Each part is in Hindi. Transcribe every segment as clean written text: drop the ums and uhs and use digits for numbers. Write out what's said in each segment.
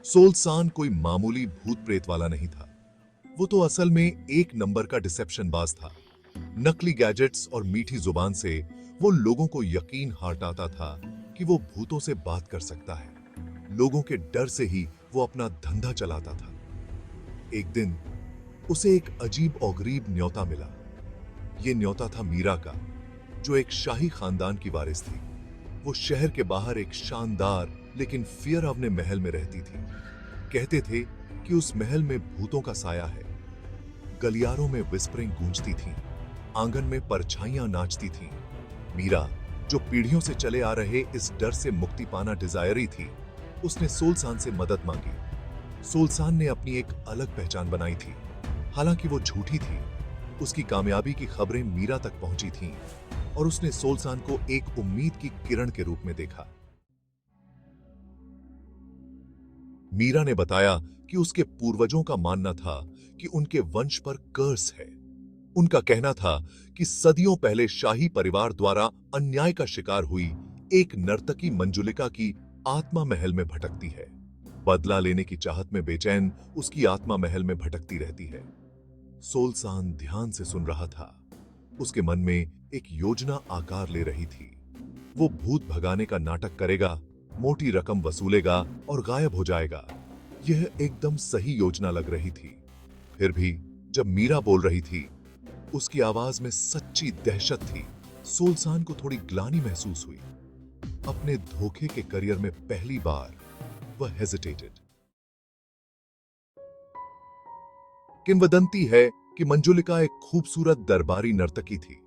सोल्सान कोई मामूली भूत प्रेत वाला नहीं था। वो तो असल में एक नंबर का डिसेप्शन बाज था। नकली गैजेट्स और मीठी जुबान से वो लोगों को यकीन हटाता था कि वो भूतों से बात कर सकता है। लोगों के डर से ही वो अपना धंधा चलाता था। एक दिन उसे एक अजीब और गरीब न्योता मिला। ये न्योता था मीरा का, जो एक शाही खानदान की वारिस थी। वो शहर के बाहर एक शानदार लेकिन फियरावने महल में रहती थी। कहते थे कि उस महल में भूतों का साया है। गलियारों में विस्परिंग गूंजती थीं, आंगन में परछाइयां नाचती थीं। मीरा, जो पीढ़ियों से चले आ रहे इस डर से मुक्ति पाना डिजायरी थी, उसने सोल्सान से मदद मांगी। सोल्सान ने अपनी एक अलग पहचान बनाई थी। हालांकि वो झूठी थी, उसकी कामयाबी की खबरें मीरा तक पहुंची थीं और उसने सोल्सान को एक उम्मीद की किरण के रूप में देखा। मीरा ने बताया कि उसके पूर्वजों का मानना था कि उनके वंश पर कर्स है। उनका कहना था कि सदियों पहले शाही परिवार द्वारा अन्याय का शिकार हुई एक नर्तकी मंजुलिका की आत्मा महल में भटकती है। बदला लेने की चाहत में बेचैन उसकी आत्मा महल में भटकती रहती है। सोल्सान ध्यान से सुन रहा था। उसके मन में एक योजना आकार ले रही थी। वो भूत भगाने का नाटक करेगा, मोटी रकम वसूलेगा और गायब हो जाएगा। यह एकदम सही योजना लग रही थी। फिर भी जब मीरा बोल रही थी, उसकी आवाज में सच्ची दहशत थी। सोल्सान को थोड़ी ग्लानि महसूस हुई। अपने धोखे के करियर में पहली बार वह हेजिटेटेड। किंवदंती है कि मंजुलिका एक खूबसूरत दरबारी नर्तकी थी।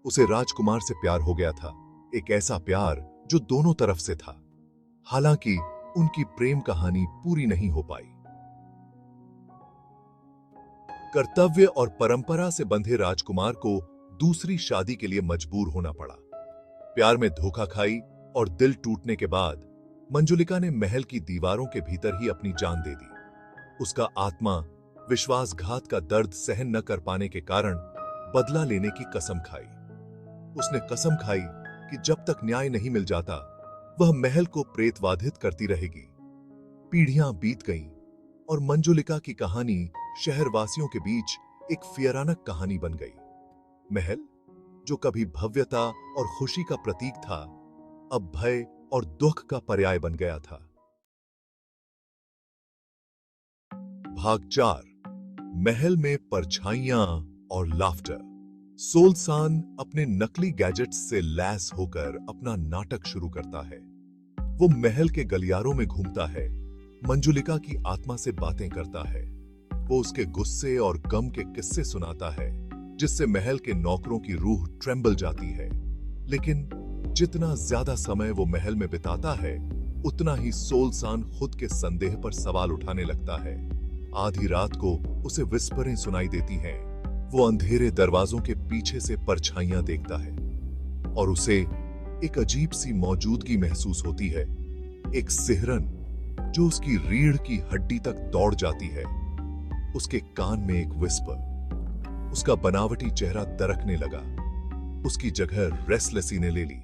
उसे राजकुमार से प्यार हो गया था, एक ऐसा प्यार जो दोनों तरफ से था। हालांकि उनकी प्रेम कहानी पूरी नहीं हो पाई। कर्तव्य और परंपरा से बंधे राजकुमार को दूसरी शादी के लिए मजबूर होना पड़ा। प्यार में धोखा खाई और दिल टूटने के बाद मंजुलिका ने महल की दीवारों के भीतर ही अपनी जान दे दी। उसका आत्मा विश्वासघात का दर्द सहन न कर पाने के कारण बदला लेने की कसम खाई। उसने कसम खाई कि जब तक न्याय नहीं मिल जाता, वह महल को प्रेतवाधित करती रहेगी। पीढ़ियां बीत गईं और मंजुलिका की कहानी शहरवासियों के बीच एक फियरानक कहानी बन गई। महल, जो कभी भव्यता और खुशी का प्रतीक था, अब भय और दुख का पर्याय बन गया था। भाग 4। महल में परछाइयां और लाफ्टर। सोल्सान अपने नकली गैजेट्स से लैस होकर अपना नाटक शुरू करता है। वो महल के गलियारों में घूमता है, मंजुलिका की आत्मा से बातें करता है। वो उसके गुस्से और गम के किस्से सुनाता है, जिससे महल के नौकरों की रूह ट्रेंबल जाती है। लेकिन जितना ज्यादा समय वो महल में बिताता है, उतना ही सोल्सान खुद के संदेह पर सवाल उठाने लगता है। आधी रात को उसे विस्परें सुनाई देती हैं। वो अंधेरे दरवाजों के पीछे से परछाइयां देखता है और उसे एक अजीब सी मौजूदगी महसूस होती है। एक सिहरन जो उसकी रीढ़ की हड्डी तक दौड़ जाती है। उसके कान में एक विस्पर। उसका बनावटी चेहरा दरकने लगा। उसकी जगह रेस्टलेसी ने ले ली।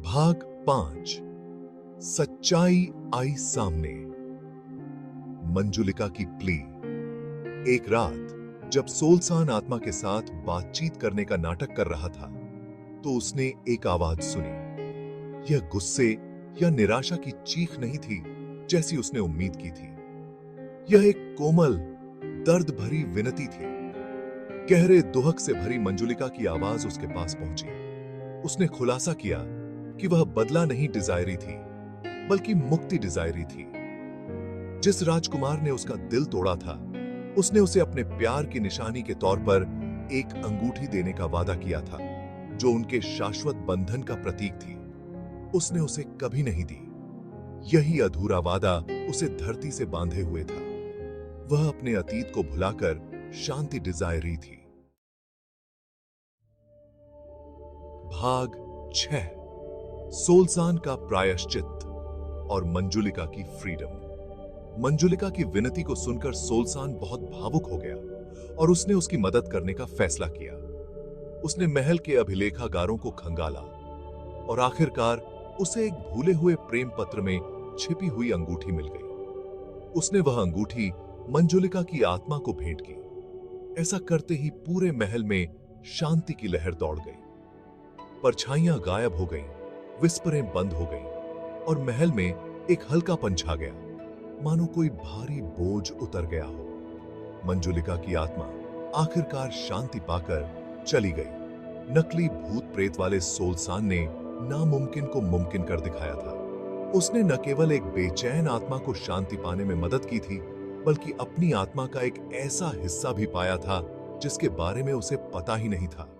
भाग 5। सच्चाई आई सामने। मंजुलिका की प्ली। एक रात जब सोल्सान आत्मा के साथ बातचीत करने का नाटक कर रहा था, तो उसने एक आवाज सुनी। यह गुस्से या निराशा की चीख नहीं थी जैसी उसने उम्मीद की थी। यह एक कोमल, दर्द भरी विनती थी। गहरे दुहक से भरी मंजुलिका की आवाज उसके पास पहुंची। उसने खुलासा किया कि वह बदला नहीं डिजायरी थी, बल्कि मुक्ति डिजायरी थी। जिस राजकुमार ने उसका दिल तोड़ा था, उसने उसे अपने प्यार की निशानी के तौर पर एक अंगूठी देने का वादा किया था, जो उनके शाश्वत बंधन का प्रतीक थी। उसने उसे कभी नहीं दी। यही अधूरा वादा उसे धरती से बांधे हुए था। वह अपने अतीत को भुलाकर शांति डिजायरी थी। भाग 6। सोल्सान का प्रायश्चित और मंजुलिका की फ्रीडम। मंजुलिका की विनती को सुनकर सोल्सान बहुत भावुक हो गया और उसने उसकी मदद करने का फैसला किया। उसने महल के अभिलेखागारों को खंगाला और आखिरकार उसे एक भूले हुए प्रेम पत्र में छिपी हुई अंगूठी मिल गई। उसने वह अंगूठी मंजुलिका की आत्मा को भेंट की। ऐसा करते ही पूरे महल में शांति की लहर दौड़ गई। परछाइयां गायब हो गईं, विस्परें बंद हो गईं और महल में एक हल्कापन छा गया, मानो कोई भारी बोझ उतर गया हो। मंजुलिका की आत्मा आखिरकार शांति पाकर चली गई। नकली भूत प्रेत वाले सोल्सान ने नामुमकिन को मुमकिन कर दिखाया था। उसने न केवल एक बेचैन आत्मा को शांति पाने में मदद की थी, बल्कि अपनी आत्मा का एक ऐसा हिस्सा भी पाया था जिसके बारे में उसे पता ही नहीं था।